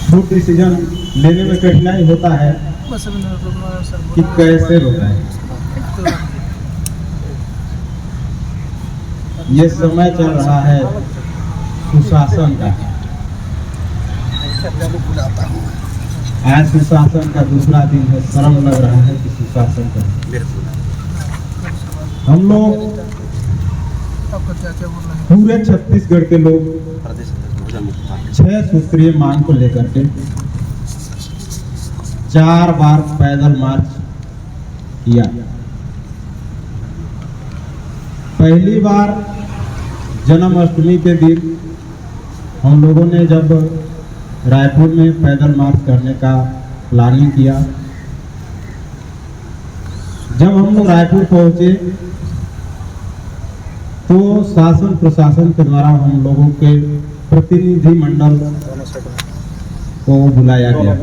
Food decision लेने में कठिनाई होता है कि कैसे होता है। ये समय चल रहा है सुशासन का। आज सुशासन का दूसरा दिन है। शर्म लग रहा है कि सुशासन का हम लोग पूरे छत्तीसगढ़ के लोग 6 सूत्रीय मांग को लेकर के 4 बार पैदल मार्च किया। पहली बार जन्माष्टमी के दिन हम लोगों ने जब रायपुर में पैदल मार्च करने का प्लानिंग किया, जब हम लोग रायपुर पहुंचे तो शासन प्रशासन के द्वारा हम लोगों के प्रतिनिधि मंडल को बुलाया गया।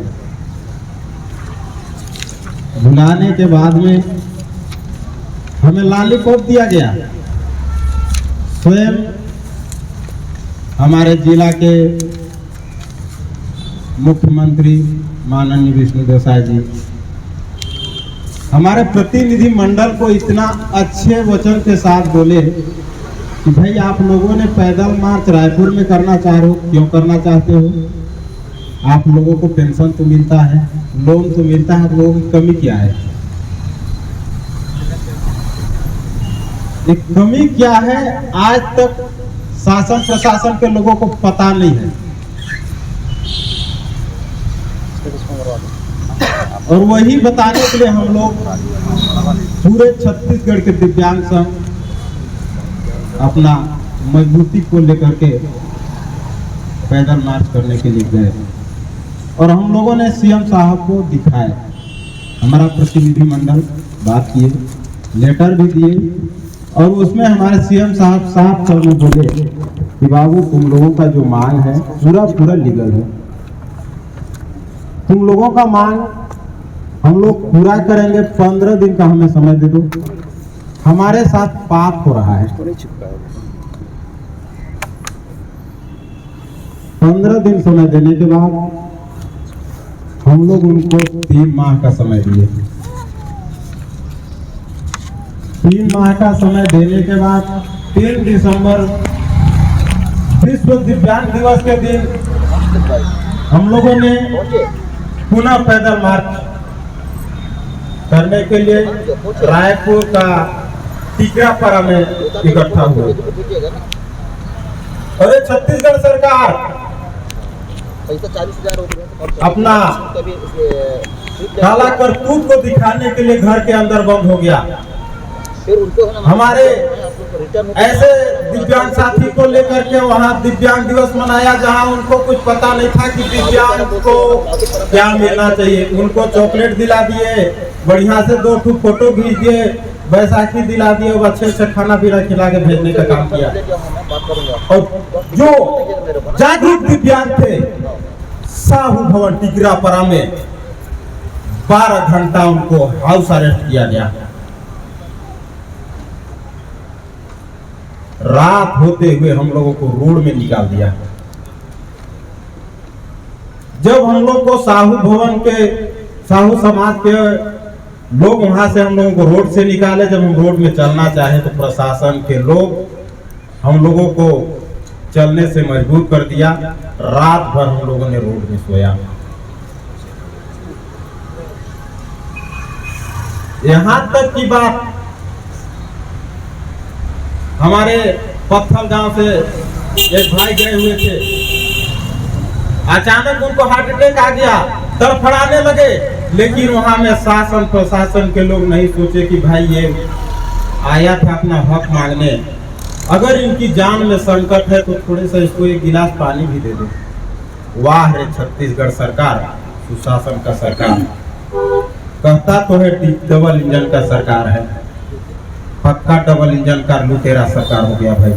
बुलाने के बाद में हमें लॉलीपॉप दिया गया। स्वयं हमारे जिला के मुख्यमंत्री माननीय विष्णुदेव साय जी हमारे प्रतिनिधि मंडल को इतना अच्छे वचन के साथ बोले कि भाई आप लोगों ने पैदल मार्च रायपुर में करना चाह रहे हो, क्यों करना चाहते हो? आप लोगों को पेंशन तो मिलता है, लोन तो मिलता है, आप लोगों की कमी क्या है? एक कमी क्या है आज तक शासन प्रशासन के लोगों को पता नहीं है। और वही बताने के लिए हम लोग पूरे छत्तीसगढ़ के दिव्यांग संघ अपना मजबूती को लेकर के पैदल मार्च करने के लिए गए और हम लोगों ने सीएम साहब को दिखाया। हमारा प्रतिनिधि मंडल बात किए, लेटर भी दिए और उसमें हमारे सीएम साहब साफ तौर में बोले कि बाबू तुम लोगों का जो मांग है पूरा लीगल है। तुम लोगों का मांग हम लोग पूरा करेंगे। 15 दिन का हमें समय दे दो। हमारे साथ पाप हो रहा है। 15 दिन समय देने के बाद हम लोग उनको 3 माह का समय दिए। 3 माह का समय देने के बाद 3 दिसंबर विश्व दिव्यांग दिवस के दिन हम लोगों ने पुनः पैदल मार्च करने के लिए रायपुर का टिकरापारा में इकट्ठा हुए। अरे छत्तीसगढ़ सरकार अपना काला करतूत को दिखाने के लिए घर के अंदर बंद हो गया। हमारे ऐसे दिव्यांग साथी को लेकर के वहाँ दिव्यांग दिवस मनाया जहाँ उनको कुछ पता नहीं था कि दिव्यांग को क्या मिलना चाहिए। उनको चॉकलेट दिला दिए, बढ़िया से 2 फोटो खींच दिए, बैसाखी दिला दिए और अच्छे खाना पीना खिला के भेजने का काम किया। और जो जागरूक दिव्यांग थे साहू भवन टिकरापारा में 12 घंटा उनको हाउस अरेस्ट किया गया। रात होते हुए हम लोगों को रोड में निकाल दिया। जब हम लोग को साहू भवन के साहू समाज के लोग वहां से हम लोगों को रोड से निकाले, जब हम रोड में चलना चाहे तो प्रशासन के लोग हम लोगों को चलने से मजबूर कर दिया। रात भर हम लोगों ने रोड में सोया। यहां तक की बात हमारे पत्थल गांव से एक भाई गए हुए थे, अचानक उनको हार्ट अटैक आ गया, तड़फड़ाने लगे। लेकिन वहां में शासन प्रशासन के लोग नहीं सोचे कि भाई ये आया था अपना हक मांगने, अगर इनकी जान में संकट है तो थोड़े से इसको 1 गिलास पानी भी दे दो। वाह रे छत्तीसगढ़ सरकार, सुशासन का सरकार। कहता तो है डबल इंजन का सरकार है, पक्का डबल इंजन का लुटेरा सरकार हो गया भाई।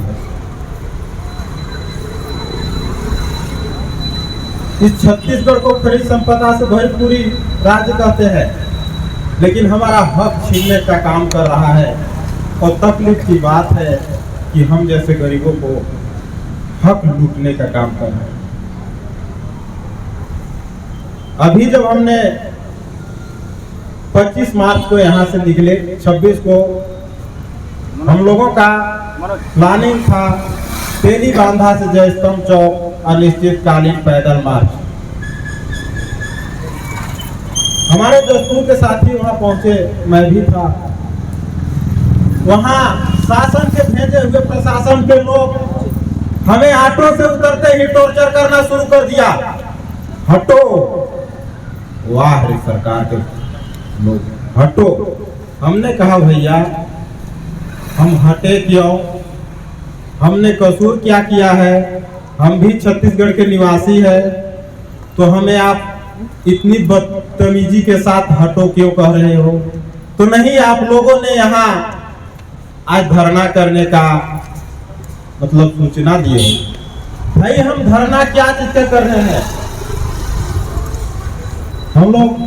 इस छत्तीसगढ़ को खनिज संपदा से भरपूरी राज्य कहते हैं, लेकिन हमारा हक छीनने का काम कर रहा है। और तकलीफ की बात है कि हम जैसे गरीबों को हक लूटने का काम कर रहे हैं। अभी जब हमने 25 मार्च को यहाँ से निकले, 26 को हम लोगों का प्लानिंग था तेली बांधा से जयस्तंभ चौक अनिश्चितकालीन पैदल मार्च। हमारे दोस्तों के साथी वहां पहुंचे, मैं भी था। वहां शासन के भेजे हुए प्रशासन के लोग हमें ऑटो से उतरते ही टॉर्चर करना शुरू कर दिया। हटो, वाह रे सरकार के लोग, हटो। हमने कहा भैया हम हटे क्यों, हमने कसूर क्या किया है, हम भी छत्तीसगढ़ के निवासी है, तो हमें आप इतनी बदतमीजी के साथ हटो क्यों कह रहे हो। तो नहीं, आप लोगों ने यहाँ आज धरना करने का मतलब सूचना दिए हो। भाई हम धरना क्या चीज का कर रहे हैं, हम लोग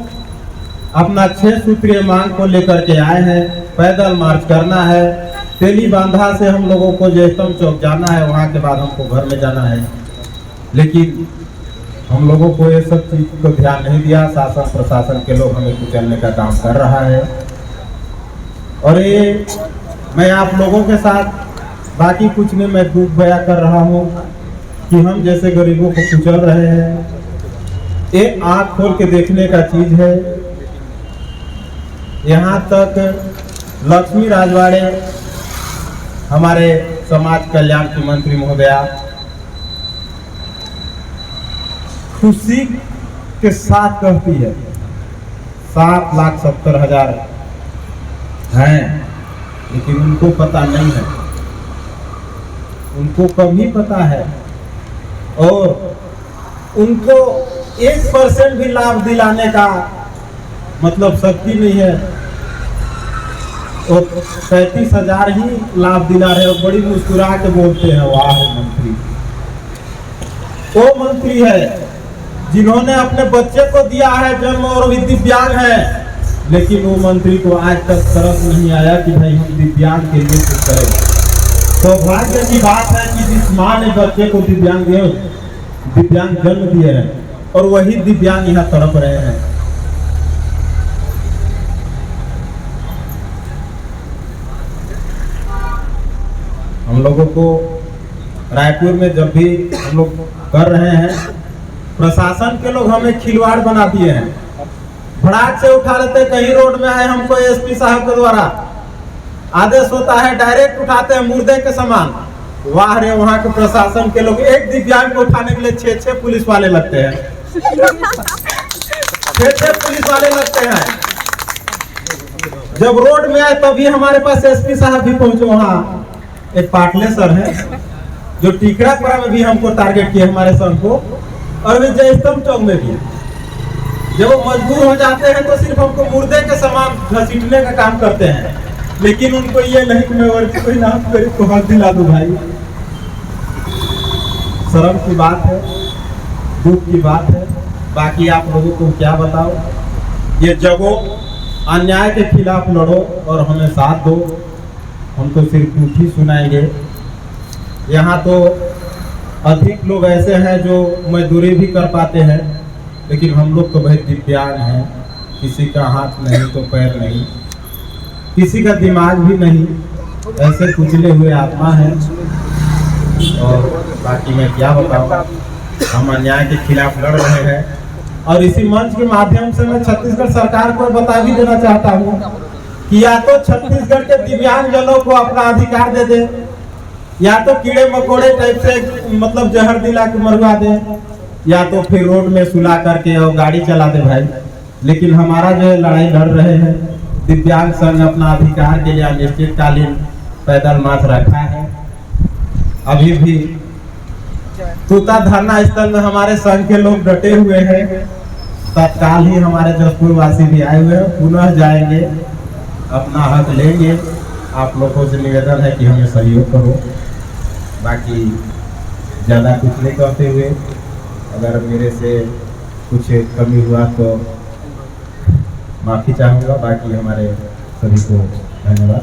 अपना 6 सूत्रीय मांग को लेकर के आए हैं। पैदल मार्च करना है, तेली बांधा से हम लोगों को जयस्तंभ चौक जाना है, वहां के बाद हमको घर में जाना है। लेकिन हम लोगों को ये सब चीज को ध्यान नहीं दिया। शासन प्रशासन के लोग हमें कुचलने का काम कर रहा है। और ये मैं आप लोगों के साथ बाकी कुछ नहीं, मैं दुख बयां कर रहा हूँ कि हम जैसे गरीबों को कुचल रहे हैं। ये आंख खोल के देखने का चीज है। यहाँ तक लक्ष्मी राजवाड़े हमारे समाज कल्याण की मंत्री महोदया खुशी के साथ कहती है 7,70,000 हैं, लेकिन उनको पता नहीं है, उनको कभी पता है। और उनको 1% भी लाभ दिलाने का मतलब शक्ति नहीं है। और 35,000 ही लाभ दिला रहे, और बड़ी मुस्कुरा के बोलते हैं वाह मंत्री। वो मंत्री है जिन्होंने अपने बच्चे को दिया है जन्म और भी दिव्यांग है, लेकिन वो मंत्री को आज तक तरस नहीं आया कि भाई हम दिव्यांग के लिए कुछ करें। सौभाग्य की बात है कि जिस माँ ने बच्चे को दिव्यांग जन्म दिए हैं, और वही दिव्यांग यहाँ तड़प रहे हैं। हम लोगों को रायपुर में जब भी हम लोग कर रहे हैं, प्रशासन के लोग हमें खिलवाड़ बना दिए हैं। भड़ाक से उठा लेते, कहीं रोड में आए हमको एसपी साहब के द्वारा आदेश होता है, डायरेक्ट उठाते हैं मुर्दे के समान। वाह रे, वहाँ के प्रशासन के लोग एक दिव्यांग को उठाने के लिए 6 पुलिस वाले लगते हैं। 6 पुलिस वाले लगते हैं। जब रोड में आए तभी हमारे पास एसपी साहब भी पहुंचे। वहाँ एक पाटले सर है जो टीकरापुरा में भी हमको टारगेट किए हमारे संघ को, और वे जयस्तंभ चौक में भी। जब वो मजबूर हो जाते हैं तो सिर्फ हमको मुर्दे के समान घसीटने का काम करते हैं, लेकिन उनको ये नहीं कि मैं और कोई नाम गरीब को हक दिला दूं। भाई शर्म की बात है, दुख की बात है। बाकी आप लोगों को क्या बताओ, ये जगो अन्याय के खिलाफ लड़ो और हमें साथ दो। हम तो सिर्फ दुख ही सुनाएंगे। यहाँ तो अधिक लोग ऐसे हैं जो मजदूरी भी कर पाते हैं, लेकिन हम लोग तो भाई दिव्यांग हैं। किसी का हाथ नहीं तो पैर नहीं, किसी का दिमाग भी नहीं, ऐसे कुचले हुए आत्मा है। और बाकी मैं क्या बताऊँ, हम अन्याय के खिलाफ लड़ रहे हैं। और इसी मंच के माध्यम से मैं छत्तीसगढ़ सरकार को बता भी देना चाहता हूँ कि या तो छत्तीसगढ़ के दिव्यांग जनों को अपना अधिकार दे दे, या तो कीड़े मकोड़े टाइप से मतलब जहर दिला के मरवा दे, या तो फिर रोड में सुला करके और गाड़ी चला दे भाई। लेकिन हमारा जो लड़ाई लड़ रहे हैं, दिव्यांग संघ अपना अधिकार के लिए अनिश्चितकालीन पैदल मार्च रखा है। अभी भी तूता धरना स्थल में हमारे संघ के लोग डटे हुए हैं। तत्काल ही हमारे जसपुर वासी भी आए हुए हैं, पुनः जाएंगे, अपना हक लेंगे। आप लोगों से निवेदन है कि हमें सहयोग करो। बाकी ज़्यादा कुछ नहीं कहते हुए, अगर मेरे से कुछ कमी हुआ तो माफ़ी चाहूँगा। बाकी हमारे सभी को धन्यवाद।